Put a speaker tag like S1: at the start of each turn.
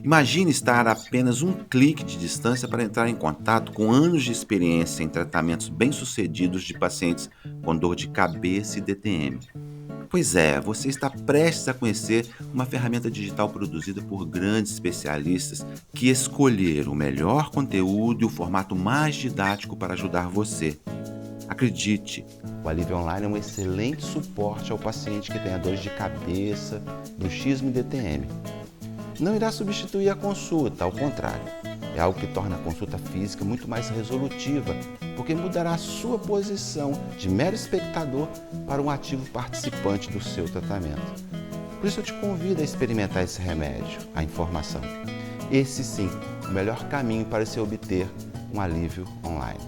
S1: Imagine estar a apenas um clique de distância para entrar em contato com anos de experiência em tratamentos bem-sucedidos de pacientes com dor de cabeça e DTM. Pois é, você está prestes a conhecer uma ferramenta digital produzida por grandes especialistas que escolheram o melhor conteúdo e o formato mais didático para ajudar você. Acredite, o Alívio Online é um excelente suporte ao paciente que tenha dores de cabeça, bruxismo e DTM. Não irá substituir a consulta, ao contrário. É algo que torna a consulta física muito mais resolutiva, porque mudará a sua posição de mero espectador para um ativo participante do seu tratamento. Por isso eu te convido a experimentar esse remédio, a informação. Esse sim, o melhor caminho para se obter um alívio online.